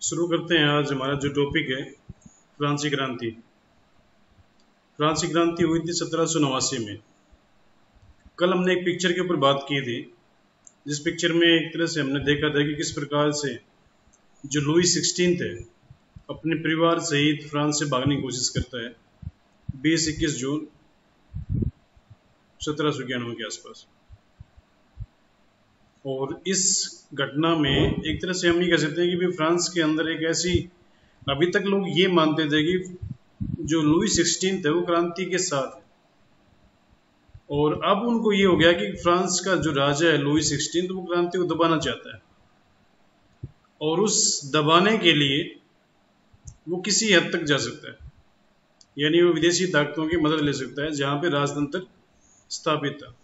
शुरू करते हैं। आज हमारा जो टॉपिक है फ्रांसीसी क्रांति। फ्रांसीसी क्रांति हुई थी 1789 में। कल हमने एक पिक्चर के ऊपर बात की थी, जिस पिक्चर में एक तरह से हमने देखा था कि किस प्रकार से जो लुई 16 है अपने परिवार सहित फ्रांस से भागने की कोशिश करता है 20-21 जून 1791 के आसपास। और इस घटना में एक तरह से हम ये कह सकते हैं कि भी फ्रांस के अंदर एक ऐसी, अभी तक लोग ये मानते थे कि जो लुई 16 है वो क्रांति के साथ है, और अब उनको ये हो गया कि फ्रांस का जो राजा है लुई 16 वो क्रांति को दबाना चाहता है, और उस दबाने के लिए वो किसी हद तक जा सकता है, यानी वो विदेशी ताकतों की मदद ले सकता है जहाँ पे राजतंत्र स्थापित था।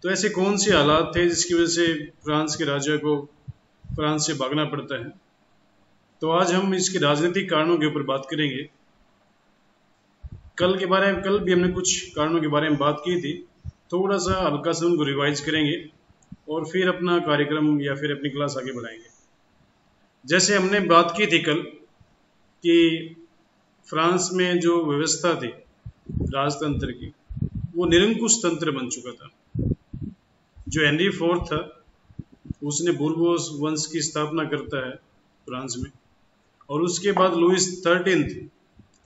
तो ऐसे कौन से हालात थे जिसकी वजह से फ्रांस के राजा को फ्रांस से भागना पड़ता है? तो आज हम इसके राजनीतिक कारणों के ऊपर बात करेंगे। कल भी हमने कुछ कारणों के बारे में बात की थी, थोड़ा सा हल्का सा उनको रिवाइज करेंगे और फिर अपना कार्यक्रम या फिर अपनी क्लास आगे बढ़ाएंगे। जैसे हमने बात की थी कल कि फ्रांस में जो व्यवस्था थी राजतंत्र की, वो निरंकुश तंत्र बन चुका था। जो हेनरी IV था उसने बुर्बोस वंश की स्थापना करता है फ्रांस में, और उसके बाद लुई 13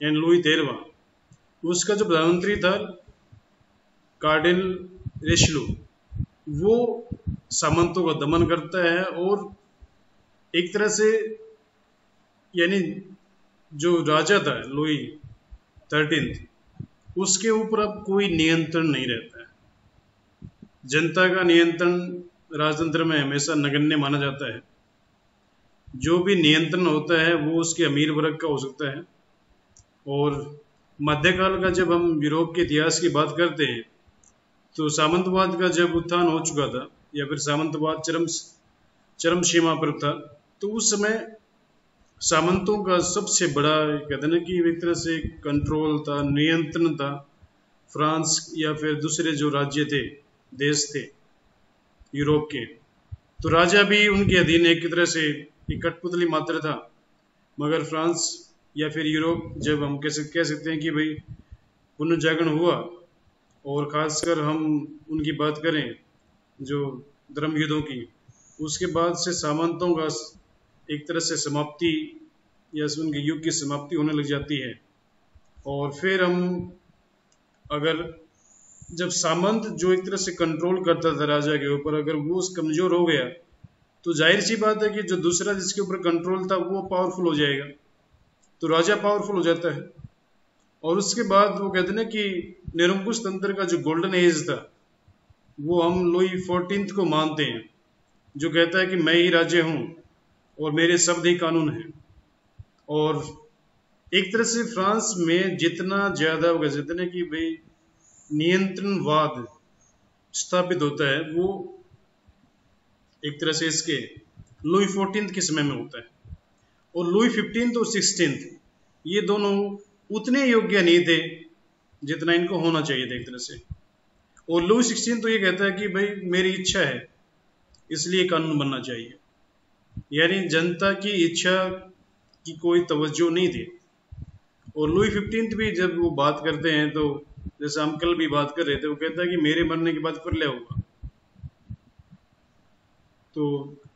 यानी लुई 13वां, उसका जो प्रधानमंत्री था कार्डिनल रिशलू, वो सामंतों का दमन करता है, और एक तरह से यानी जो राजा था लुई 13 उसके ऊपर अब कोई नियंत्रण नहीं रहता है। जनता का नियंत्रण राजतंत्र में हमेशा नगण्य माना जाता है। जो भी नियंत्रण होता है वो उसके अमीर वर्ग का हो सकता है। और मध्यकाल का जब हम यूरोप के इतिहास की बात करते हैं तो सामंतवाद का जब उत्थान हो चुका था या फिर सामंतवाद चरम सीमा पर था, तो उस समय सामंतों का सबसे बड़ा कहते हैं कि एक तरह से कंट्रोल था, नियंत्रण था फ्रांस या फिर दूसरे जो राज्य थे, देश थे यूरोप के। तो राजा भी उनके अधीन एक तरह से एक कठपुतली मात्र था। मगर फ्रांस या फिर यूरोप, जब हम कह सकते हैं कि भाई पुनर्जागरण हुआ, और खासकर हम उनकी बात करें जो धर्म युद्धों की, उसके बाद से सामंतों का एक तरह से समाप्ति या उनके युग की समाप्ति होने लग जाती है। और फिर हम अगर जब सामंत जो एक तरह से कंट्रोल करता था राजा के ऊपर, अगर वो कमजोर हो गया तो जाहिर सी बात है कि जो दूसरा जिसके ऊपर कंट्रोल था वो पावरफुल हो जाएगा, तो राजा पावरफुल हो जाता है। और उसके बाद वो कहते हैं कि निरंकुश तंत्र का जो गोल्डन एज था वो हम लुई 14 को मानते हैं, जो कहता है कि मैं ही राजा हूं और मेरे शब्द ही कानून हैं। और एक तरह से फ्रांस में जितना ज्यादा वो कहते हैं कि भाई नियंत्रणवाद स्थापित होता है, वो एक तरह से इसके लुई 14 के समय में होता है। और लुई 15 और 16 ये दोनों उतने योग्य नहीं थे जितना इनको होना चाहिए था एक तरह से। और लुई 16 तो ये कहता है कि भाई मेरी इच्छा है इसलिए कानून बनना चाहिए, यानी जनता की इच्छा की कोई तवज्जो नहीं थी। और लुई 15 भी जब वो बात करते हैं तो जैसे हम कल भी बात कर रहे थे, वो कहता है कि मेरे मरने के बाद फिर क्या होगा। तो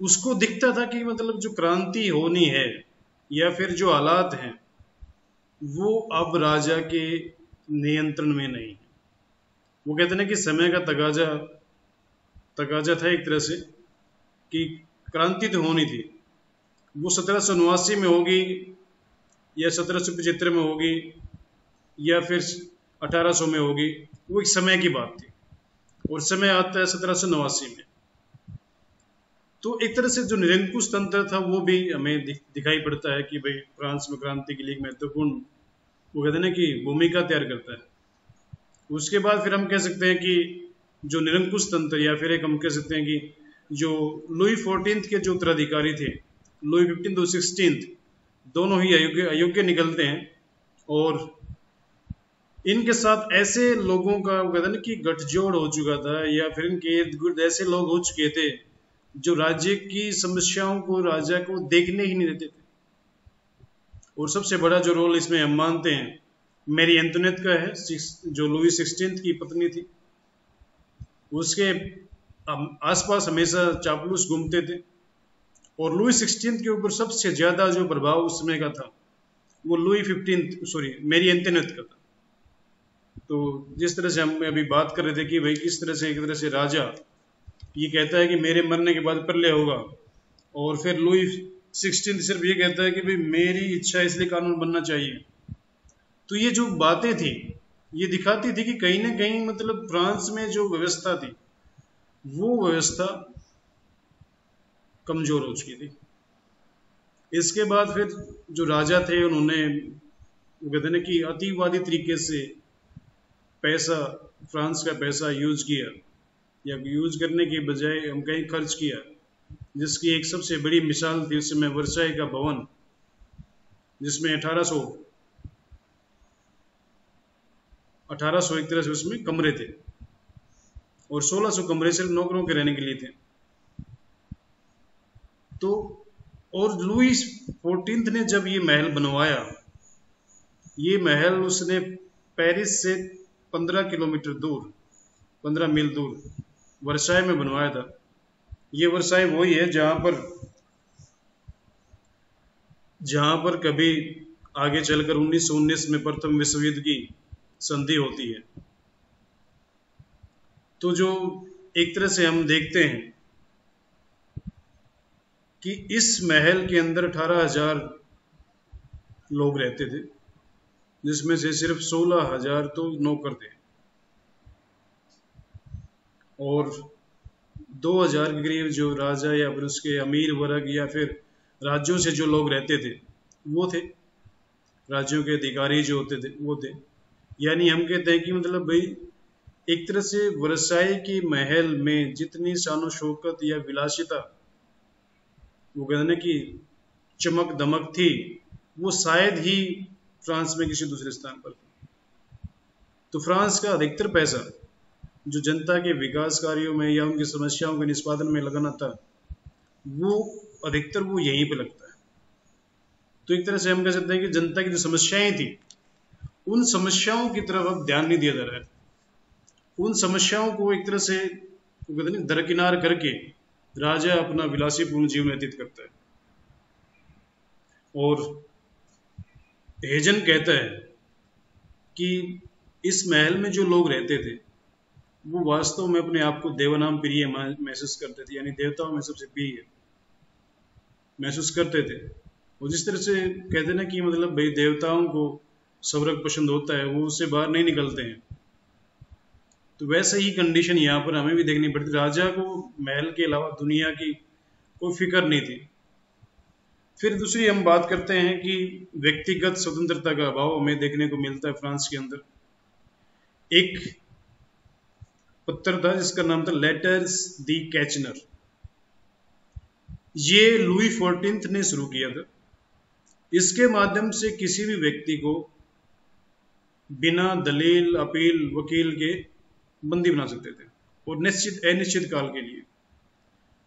उसको दिखता था कि मतलब जो क्रांति होनी है या फिर जो हालात हैं वो अब राजा के नियंत्रण में नहीं है। वो कहते हैं कि समय का तकाजा था एक तरह से कि क्रांति तो होनी थी, वो 1789 में होगी या 1775 में होगी या फिर 1800 में होगी, वो एक समय की बात थी। और समय आता है 1789 में। तो एक तरह से जो निरंकुश तंत्र था वो भी हमें दिखाई पड़ता है कि भाई फ्रांस में क्रांति के लिए महत्वपूर्ण वो कहते हैं ना कि भूमिका तैयार करता है। उसके बाद फिर हम कह सकते हैं कि जो निरंकुश तंत्र या फिर एक हम कह सकते हैं कि जो लुई 14 के जो उत्तराधिकारी थे, लुई 15 और 16 दोनों ही अयोग्य निकलते हैं। और इनके साथ ऐसे लोगों का कहते हैं कि गठजोड़ हो चुका था, या फिर इनके इर्द गिर्द ऐसे लोग हो चुके थे जो राज्य की समस्याओं को राजा को देखने ही नहीं देते थे। और सबसे बड़ा जो रोल इसमें हम मानते हैं मैरी एंटोनेट का है, जो लुई 16 की पत्नी थी। उसके आसपास हमेशा चापलूस घूमते थे और लुई 16 के ऊपर सबसे ज्यादा जो प्रभाव उस समय का था वो मैरी एंटोनेट का था। तो जिस तरह से हम अभी बात कर रहे थे कि भाई किस तरह से एक तरह से राजा ये कहता है कि मेरे मरने के बाद प्रलय होगा, और फिर लुई 16 सिर्फ ये कहता है कि भाई मेरी इच्छा इसलिए कानून बनना चाहिए। तो ये जो बातें थी ये दिखाती थी कि कहीं ना कहीं मतलब फ्रांस में जो व्यवस्था थी वो व्यवस्था कमजोर हो चुकी थी। इसके बाद फिर जो राजा थे उन्होंने वो कहते हैं कि अतिवादी तरीके से पैसा, फ्रांस का पैसा यूज किया, या यूज करने के बजाय हम कहीं खर्च किया, जिसकी एक सबसे बड़ी मिसाल थी उस समय वर्साई का भवन, जिसमें 1800 एक तरह से उसमें कमरे थे और 1600 कमरे सिर्फ नौकरों के रहने के लिए थे। तो और लुई 14 ने जब ये महल बनवाया, ये महल उसने पेरिस से 15 किलोमीटर दूर, 15 मील दूर वर्साई में बनवाया था। ये वर्साई वही है जहां पर कभी आगे चलकर 1919 में प्रथम विश्व युद्ध की संधि होती है। तो जो एक तरह से हम देखते हैं कि इस महल के अंदर 18,000 लोग रहते थे, जिसमें से सिर्फ 16,000 तो नौकर थे और 2,000 के करीब जो राजा या फिर उसके अमीर वर्ग या फिर राज्यों से जो लोग रहते थे वो थे, राज्यों के अधिकारी जो होते थे वो थे। यानी हम कहते हैं कि मतलब भाई एक तरह से वर्साई के महल में जितनी शानो शौकत या विलासिता, वो कहते हैं कि चमक दमक थी, वो शायद ही फ्रांस में किसी दूसरे स्थान पर थी। तो फ्रांस का अधिकतर पैसा जो जनता के विकास कार्यों में या उनकी समस्याओं के निष्पादन में लगाना था, वो अधिकतर वो यहीं पे लगता है। तो एक तरह से हम कह सकते हैं कि जनता की जो समस्याएं थी उन समस्याओं की तरफ अब ध्यान नहीं दिया जा रहा है। उन समस्याओं को एक तरह से दरकिनार करके राजा अपना विलासीपूर्ण जीवन व्यतीत करता है। और हेजन कहता है कि इस महल में जो लोग रहते थे वो वास्तव में अपने आप को देवनाम प्रिय महसूस करते थे, यानी देवताओं में सबसे प्रिय महसूस करते थे। और जिस तरह से कहते हैं ना कि मतलब भाई देवताओं को स्वर्ग पसंद होता है, वो उससे बाहर नहीं निकलते हैं, तो वैसे ही कंडीशन यहाँ पर हमें भी देखनी पड़ती। राजा को महल के अलावा दुनिया की कोई फिक्र नहीं थी। फिर दूसरी हम बात करते हैं कि व्यक्तिगत स्वतंत्रता का अभाव हमें देखने को मिलता है फ्रांस के अंदर। एक पत्र था जिसका नाम था लेटर्स दी कैचनर, ये लुई 14 ने शुरू किया था। इसके माध्यम से किसी भी व्यक्ति को बिना दलील, अपील, वकील के बंदी बना सकते थे और निश्चित अनिश्चित काल के लिए।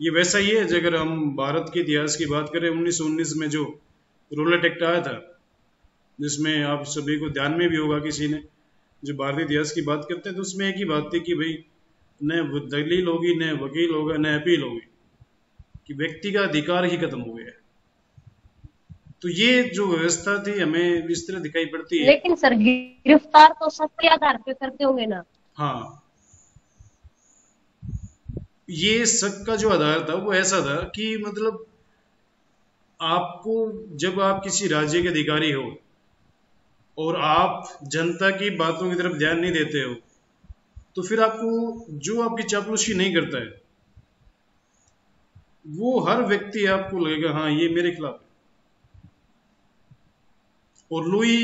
ये वैसा ही है अगर हम भारत के इतिहास की बात करें, 1919 में जो रूलेट एक्ट आया था, जिसमें आप सभी को ध्यान में भी होगा, किसी ने जो भारतीय इतिहास की बात करते हैं तो उसमें एक ही बात थी कि भाई न दलील होगी, न वकील होगा, न अपील होगी, कि व्यक्ति का अधिकार ही खत्म हो गया है। तो ये जो व्यवस्था थी हमें इस तरह दिखाई पड़ती है। लेकिन सर गिरफ्तार तो शक के आधार पे करते होंगे ना? हाँ, ये शक का जो आधार था वो ऐसा था कि मतलब आपको, जब आप किसी राज्य के अधिकारी हो और आप जनता की बातों की तरफ ध्यान नहीं देते हो, तो फिर आपको जो आपकी चापलूसी नहीं करता है वो हर व्यक्ति आपको लगेगा हाँ ये मेरे खिलाफ है। और लुई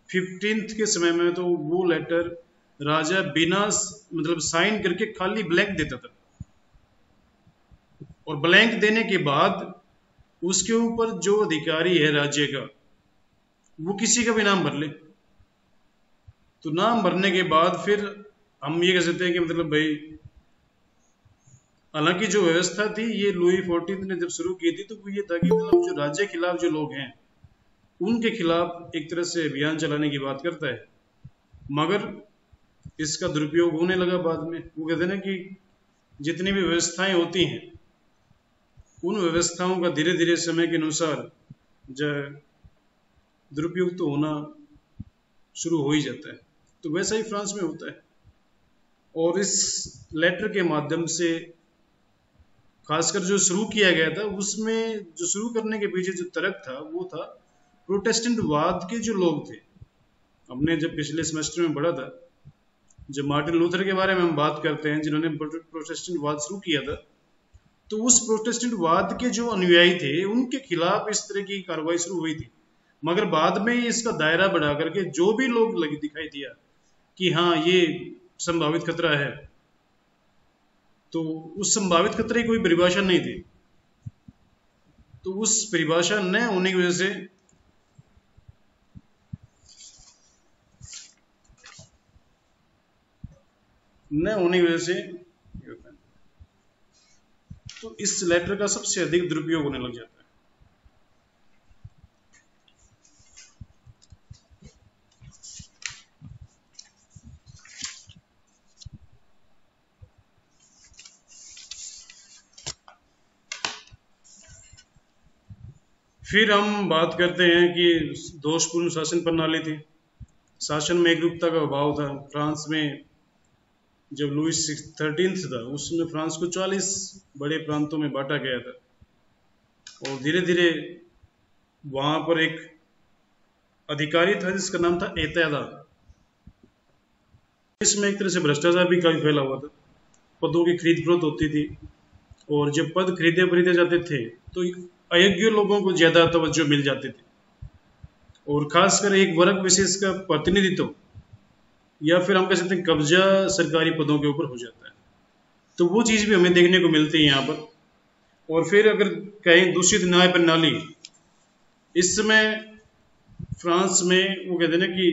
15 के समय में तो वो लेटर राजा बिना मतलब साइन करके खाली ब्लैंक देता था, और ब्लैंक देने के बाद उसके ऊपर जो अधिकारी है राज्य का वो किसी का भी नाम भर ले, तो नाम भरने के बाद फिर हम ये कह सकते हैं कि मतलब भाई, हालांकि जो व्यवस्था थी ये लुई 14 ने जब शुरू की थी तो वो ये था कि मतलब जो राज्य के खिलाफ जो लोग हैं उनके खिलाफ एक तरह से अभियान चलाने की बात करता है, मगर इसका दुरुपयोग होने लगा बाद में। वो कहते हैं ना कि जितनी भी व्यवस्थाएं होती हैं उन व्यवस्थाओं का धीरे धीरे समय के अनुसार जो दुरुपयोग तो होना शुरू हो ही जाता है। तो वैसा ही फ्रांस में होता है। और इस लेटर के माध्यम से खासकर जो शुरू किया गया था, उसमें जो शुरू करने के पीछे जो तर्क था वो था प्रोटेस्टेंट वाद के जो लोग थे। हमने जब पिछले सेमेस्टर में पढ़ा था, जब मार्टिन लूथर के बारे में हम बात करते हैं जिन्होंने प्रोटेस्टेंट वाद शुरू किया था, तो उस प्रोटेस्टेंट वाद के जो अनुयायी थे उनके खिलाफ इस तरह की कार्रवाई शुरू हुई थी। मगर बाद में इसका दायरा बढ़ा करके जो भी लोग लगे दिखाई दिया कि हाँ ये संभावित खतरा है, तो उस संभावित खतरे की कोई परिभाषा नहीं थी। तो उस परिभाषा न होने की वजह से तो इस लेटर का सबसे अधिक दुरुपयोग होने लग जाता है। फिर हम बात करते हैं कि दोषपूर्ण शासन प्रणाली थी। शासन में एकरूपता का अभाव था। फ्रांस में जब लुईस 13 था, उसमें फ्रांस को 40 बड़े प्रांतों में बांटा गया था, और धीरे धीरे वहां पर एक अधिकारी था जिसका नाम था एतैदा। इसमें एक तरह से भ्रष्टाचार भी काफी फैला हुआ था। पदों की खरीद फरोख्त होती थी, और जब पद खरीदे जाते थे तो अयोग्य लोगों को ज्यादा तवज्जो मिल जाती थी, और खासकर एक वर्ग विशेष का प्रतिनिधित्व या फिर हम कह सकते हैं कब्जा सरकारी पदों के ऊपर हो जाता है। तो वो चीज भी हमें देखने को मिलती है यहाँ पर। और फिर अगर कहें दूषित न्याय प्रणाली, इस समय फ्रांस में वो कहते हैं ना कि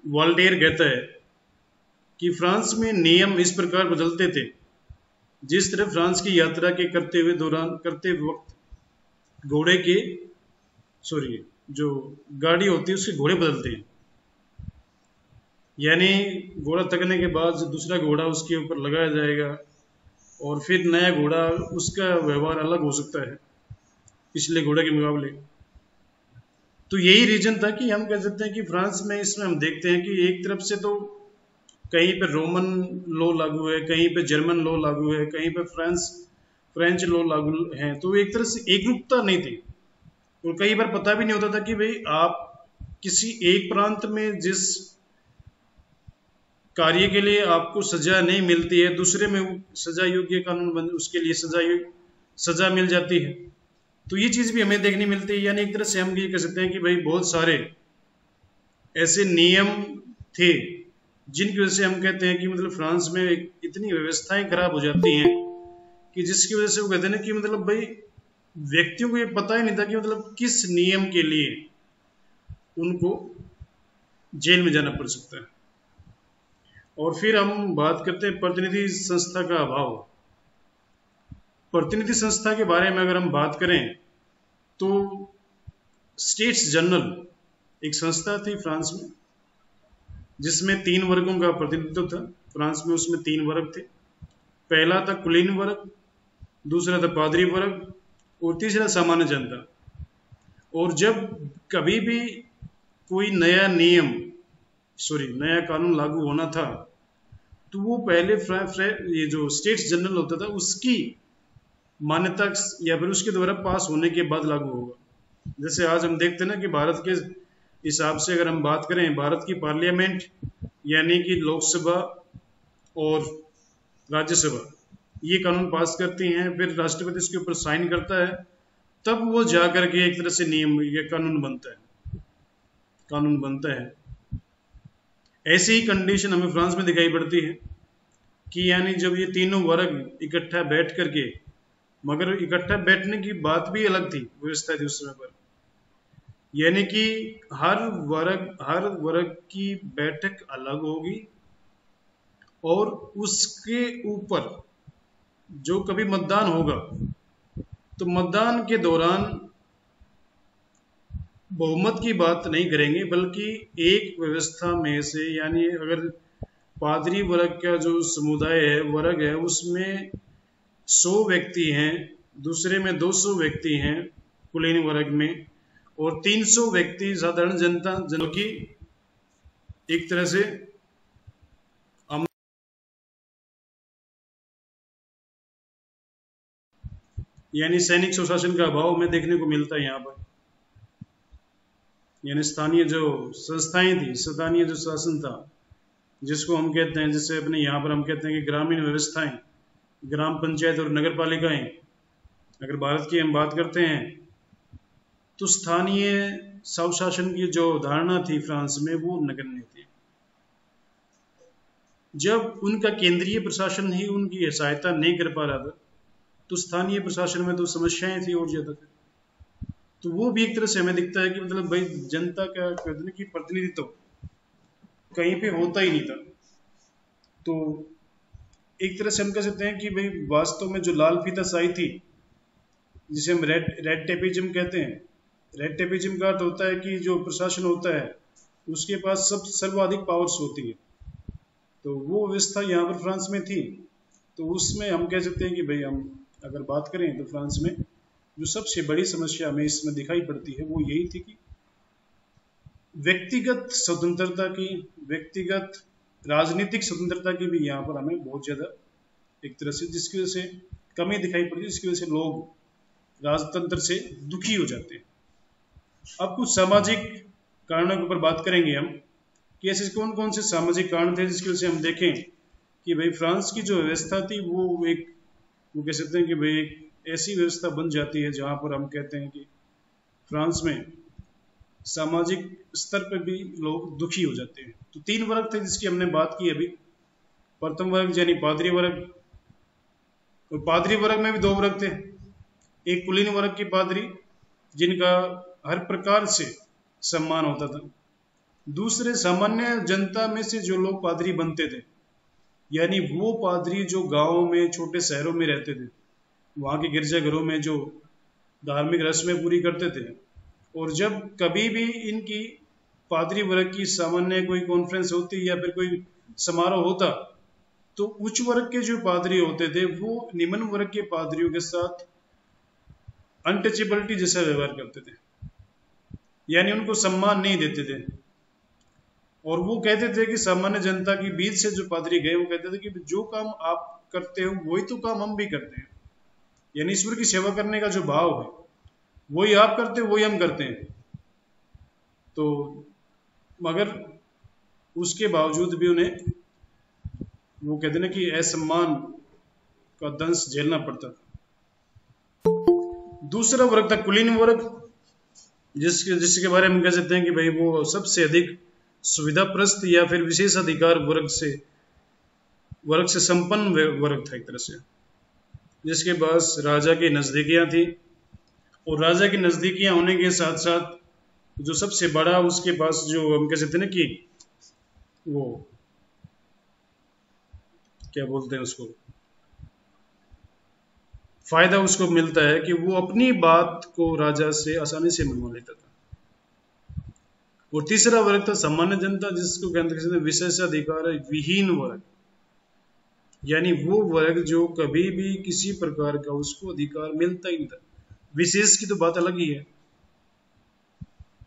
वॉल्टेयर कहता है कि फ्रांस में नियम इस प्रकार बदलते थे जिस तरह फ्रांस की यात्रा के करते वक्त घोड़े के जो गाड़ी होती है उसके घोड़े बदलते हैं। यानी घोड़ा थकने के बाद दूसरा घोड़ा उसके ऊपर लगाया जाएगा, और फिर नया घोड़ा, उसका व्यवहार अलग हो सकता है पिछले घोड़े के मुकाबले। तो यही रीजन था कि हम कह सकते हैं कि फ्रांस में इसमें हम देखते हैं कि एक तरफ से तो कहीं पे रोमन लॉ लागू है, कहीं पे जर्मन लॉ लागू है, कहीं पे फ्रेंच लॉ लागू है। तो एक तरह से एकरूपता नहीं थी, और कई बार पता भी नहीं होता था कि भाई आप किसी एक प्रांत में जिस कार्य के लिए आपको सजा नहीं मिलती है, दूसरे में सजा योग्य कानून उसके लिए सजा मिल जाती है। तो ये चीज भी हमें देखने मिलती है। यानी एक तरह से हम ये कह सकते हैं कि भाई बहुत सारे ऐसे नियम थे जिनकी वजह से हम कहते हैं कि मतलब फ्रांस में इतनी व्यवस्थाएं खराब हो जाती हैं कि जिसकी वजह से वो कहते हैं ना कि मतलब भाई व्यक्तियों को ये पता ही नहीं था कि मतलब किस नियम के लिए उनको जेल में जाना पड़ सकता है। और फिर हम बात करते हैं प्रतिनिधि संस्था का अभाव। प्रतिनिधि संस्था के बारे में अगर हम बात करें तो स्टेट्स जनरल एक संस्था थी फ्रांस में, जिसमें 3 वर्गों का प्रतिनिधित्व था। फ्रांस में उसमें 3 वर्ग थे। पहला था कुलीन वर्ग, दूसरा था पादरी वर्ग, और तीसरा सामान्य जनता। और जब कभी भी कोई नया कानून लागू होना था, तो वो पहले ये जो स्टेट्स जनरल होता था उसकी मान्यता या फिर उसके द्वारा पास होने के बाद लागू होगा। जैसे आज हम देखते हैं ना कि भारत के हिसाब से अगर हम बात करें, भारत की पार्लियामेंट यानी कि लोकसभा और राज्यसभा ये कानून पास करती हैं, फिर राष्ट्रपति इसके ऊपर साइन करता है, तब वो जा करके एक तरह से नियम या कानून बनता है। ऐसी ही कंडीशन हमें फ्रांस में दिखाई पड़ती है कि यानी जब ये तीनों वर्ग इकट्ठा बैठ करके, मगर इकट्ठा बैठने की बात भी अलग थी, व्यवस्था थी उस समय पर, यानी कि हर वर्ग की बैठक अलग होगी, और उसके ऊपर जो कभी मतदान होगा तो मतदान के दौरान बहुमत की बात नहीं करेंगे, बल्कि एक व्यवस्था में से, यानी अगर पादरी वर्ग का जो समुदाय है, वर्ग है, उसमें 100 व्यक्ति हैं, दूसरे में 200 व्यक्ति हैं कुलीन वर्ग में, और 300 व्यक्ति साधारण जनता, जन की एक तरह से यानी सैनिक स्वशासन का अभाव में देखने को मिलता है यहाँ पर। यानी स्थानीय जो संस्थाएं थी, स्थानीय जो शासन था, जिसको हम कहते हैं, जैसे अपने यहाँ पर हम कहते हैं कि ग्रामीण व्यवस्थाएं, ग्राम पंचायत और नगर पालिकाएं, अगर भारत की हम बात करते हैं तो स्थानीय स्वशासन की जो धारणा थी फ्रांस में, वो नगण्य थी। जब उनका केंद्रीय प्रशासन ही उनकी सहायता नहीं कर पा रहा था, तो स्थानीय प्रशासन में तो समस्याएं थी और ज्यादा थी। तो वो भी एक तरह से हमें दिखता है कि मतलब भाई जनता का कहते कि प्रतिनिधित्व कहीं पे होता ही नहीं था। तो एक तरह से हम कह सकते हैं कि भाई वास्तव में जो लाल फीताशाही थी, जिसे हम रेड टेपिज्म कहते हैं, रेड टेपिज्म का अर्थ होता है कि जो प्रशासन होता है उसके पास सब सर्वाधिक पावर्स होती है। तो वो व्यवस्था यहाँ पर फ्रांस में थी। तो उसमें हम कह सकते हैं कि भाई हम अगर बात करें तो फ्रांस में जो सबसे बड़ी समस्या हमें इसमें दिखाई पड़ती है वो यही थी कि व्यक्तिगत स्वतंत्रता की, व्यक्तिगत राजनीतिक स्वतंत्रता की भी यहाँ पर हमें बहुत ज्यादा एक तरह से जिसकी वजह से कमी दिखाई पड़ती है, जिसकी वजह से लोग राजतंत्र से दुखी हो जाते हैं। अब कुछ सामाजिक कारणों के ऊपर बात करेंगे हम कि ऐसे कौन कौन से सामाजिक कारण थे जिसकी वजह से हम देखें कि भाई फ्रांस की जो व्यवस्था थी वो कह सकते हैं कि भाई एक ऐसी व्यवस्था बन जाती है जहां पर हम कहते हैं कि फ्रांस में सामाजिक स्तर पर भी लोग दुखी हो जाते हैं। तो 3 वर्ग थे जिसकी हमने बात की अभी। प्रथम वर्ग यानी पादरी वर्ग, और पादरी वर्ग में भी 2 वर्ग थे। एक कुलीन वर्ग के पादरी जिनका हर प्रकार से सम्मान होता था, दूसरे सामान्य जनता में से जो लोग पादरी बनते थे, यानी वो पादरी जो गांवों में, छोटे शहरों में रहते थे, वहाँ के गिरजाघरों में जो धार्मिक रस्में पूरी करते थे। और जब कभी भी इनकी पादरी वर्ग की सामान्य कोई कॉन्फ्रेंस होती या फिर कोई समारोह होता, तो उच्च वर्ग के जो पादरी होते थे वो निम्न वर्ग के पादरियों के साथ अनटचेबिलिटी जैसा व्यवहार करते थे, यानी उनको सम्मान नहीं देते थे। और वो कहते थे कि सामान्य जनता के बीच से जो पादरी गए वो कहते थे कि जो काम आप करते हो वही तो काम हम भी करते हैं, यानी ईश्वर की सेवा करने का जो भाव है वही आप करते हो वही हम करते हैं। तो मगर उसके बावजूद भी उन्हें वो कहते ना कि असम्मान का दंश झेलना पड़ता था। दूसरा वर्ग था कुलीन वर्ग, जिसके बारे में कह सकते हैं कि भाई वो सबसे अधिक सुविधाप्रस्त या फिर विशेषाधिकार वर्ग से संपन्न वर्ग था एक तरह से, जिसके पास राजा की नजदीकियां थी। और राजा की नजदीकियां होने के साथ साथ जो सबसे बड़ा उसके पास जो हम कह सकते हैं ना कि वो क्या बोलते हैं उसको, फायदा उसको मिलता है कि वो अपनी बात को राजा से आसानी से मनवा लेता था। और तीसरा वर्ग था सामान्य जनता, जिसको कहते हैं विशेषाधिकार विहीन वर्ग, यानी वो वर्ग जो कभी भी किसी प्रकार का उसको अधिकार मिलता ही नहीं था। विशेष की तो बात अलग ही है,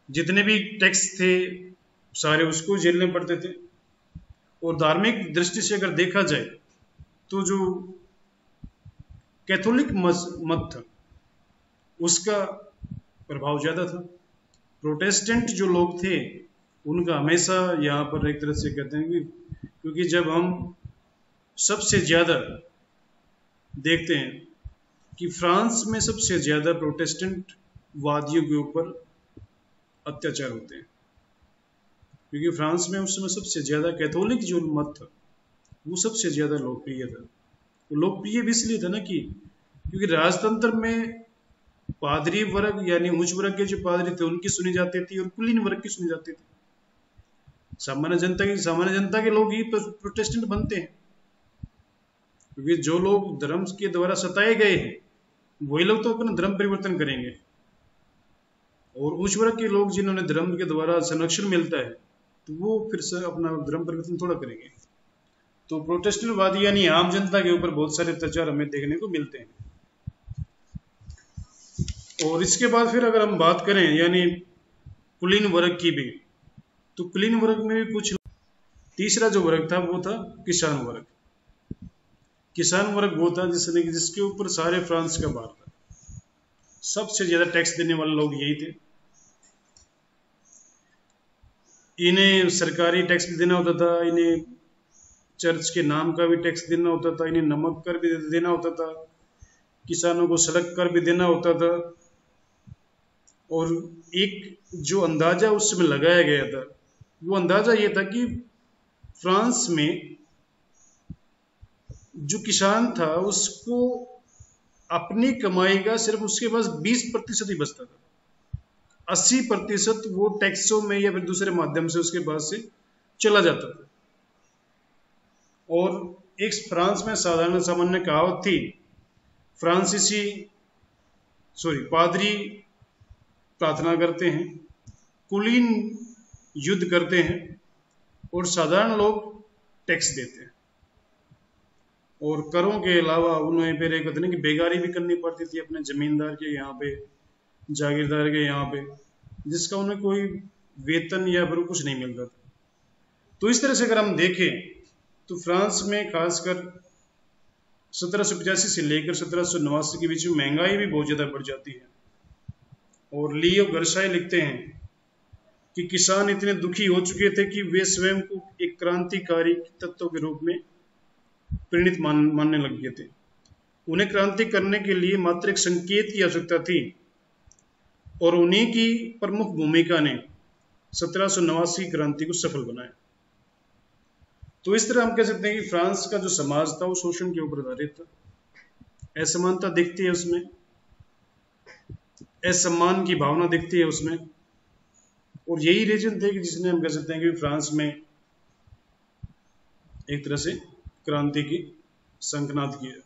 जितने भी टैक्स थे सारे उसको झेलने पड़ते थे। और धार्मिक दृष्टि से अगर देखा जाए तो जो कैथोलिक मत था उसका प्रभाव ज्यादा था। प्रोटेस्टेंट जो लोग थे उनका हमेशा यहाँ पर एक तरह से कहते हैं कि क्योंकि जब हम सबसे ज्यादा देखते हैं कि फ्रांस में सबसे ज्यादा प्रोटेस्टेंट वादियों के ऊपर अत्याचार होते हैं, क्योंकि फ्रांस में उस समय सबसे ज्यादा कैथोलिक जो मत था वो सबसे ज्यादा लोकप्रिय था। वो लोकप्रिय भी इसलिए था ना कि क्योंकि राजतंत्र में पादरी वर्ग यानी उच्च वर्ग के जो पादरी थे उनकी सुनी जाती थी और कुलीन वर्ग की सुनी जाती थी। सामान्य जनता के लोग ही प्रोटेस्टेंट बनते हैं, क्योंकि जो लोग धर्म के द्वारा सताए गए हैं वही लोग तो अपना धर्म परिवर्तन करेंगे। और उच्च वर्ग के लोग जिन्होंने धर्म के द्वारा संरक्षण मिलता है, तो वो फिर से अपना धर्म परिवर्तन थोड़ा करेंगे। तो प्रोटेस्टेंटवादी यानी आम जनता के ऊपर बहुत सारे अत्याचार हमें देखने को मिलते हैं। और इसके बाद फिर अगर हम बात करें यानी कुलीन वर्ग की भी, तो कुलीन वर्ग में भी कुछ, तीसरा जो वर्ग था वो था किसान वर्ग। किसान वर्ग वो था जिसके ऊपर सारे फ्रांस का भार था, सबसे ज्यादा टैक्स देने वाले लोग यही थे। इन्हें सरकारी टैक्स भी देना होता था, इन्हें चर्च के नाम का भी टैक्स देना होता था, इन्हें नमक कर भी देना होता था, किसानों को सड़क कर भी देना होता था। और एक जो अंदाजा उस समय लगाया गया था, वो अंदाजा ये था कि फ्रांस में जो किसान था उसको अपनी कमाई का सिर्फ उसके पास 20% ही बचता था, 80% वो टैक्सों में या फिर दूसरे माध्यम से उसके पास से चला जाता था। और एक फ्रांस में साधारण सामान्य कहावत थी, पादरी प्रार्थना करते हैं, कुलीन युद्ध करते हैं और साधारण लोग टैक्स देते हैं। और करों के अलावा उन्हें फिर एक कहते हैं कि बेगारी भी करनी पड़ती थी अपने जमींदार के यहाँ पे, जागीरदार के यहाँ पे, जिसका उन्हें कोई वेतन या फिर कुछ नहीं मिलता था। तो इस तरह से अगर हम देखें तो फ्रांस में खासकर 1785 से लेकर 1789 के बीच में महंगाई भी बहुत ज्यादा बढ़ जाती है। और लियो गर्साई लिखते हैं कि किसान इतने दुखी हो चुके थे कि वे स्वयं को एक क्रांतिकारी तत्व के रूप में परिणित मानने लग गए थे। उन्हें क्रांति करने के लिए मात्र एक संकेत की आवश्यकता थी और उन्हीं की प्रमुख भूमिका ने 1789 की क्रांति को सफल बनाया। तो इस तरह हम कह सकते हैं कि फ्रांस का जो समाज था वो शोषण के ऊपर आधारित था, असमानता दिखती है उसमें, असम्मान की भावना दिखती है उसमें। और यही रीजन थे कि जिसने हम कह सकते हैं कि फ्रांस में एक तरह से क्रांति की संकनाद किया।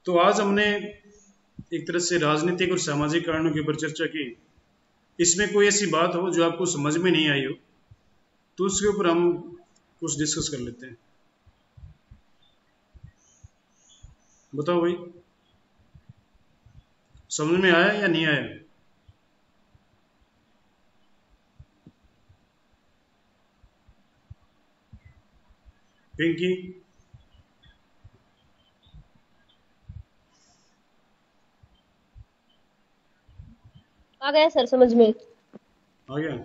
तो आज हमने एक तरह से राजनीतिक और सामाजिक कारणों के ऊपर चर्चा की। इसमें कोई ऐसी बात हो जो आपको समझ में नहीं आई हो तो उसके ऊपर हम कुछ डिस्कस कर लेते हैं। बताओ भाई, समझ में आया या नहीं आया? पिंकी, आ गया सर समझ में। आ गया?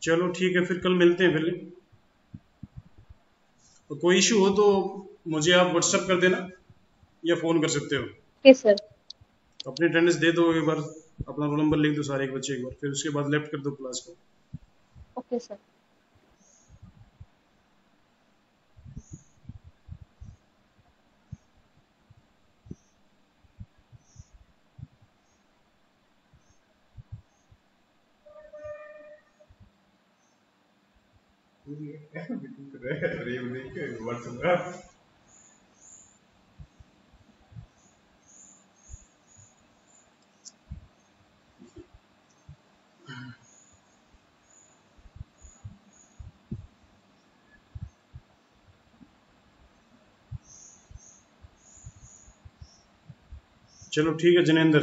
चलो ठीक है, फिर कल मिलते हैं। फिर तो कोई इशू हो तो मुझे आप व्हाट्सएप कर देना या फोन कर सकते हो। Okay sir. अपनी अटेंडेंस दे दो एक बार, अपना रोल नंबर लिख दो सारे एक बच्चे एक बार, फिर उसके बाद लेफ्ट कर दो क्लास को। Okay sir. चलो ठीक है जिनेंद्र।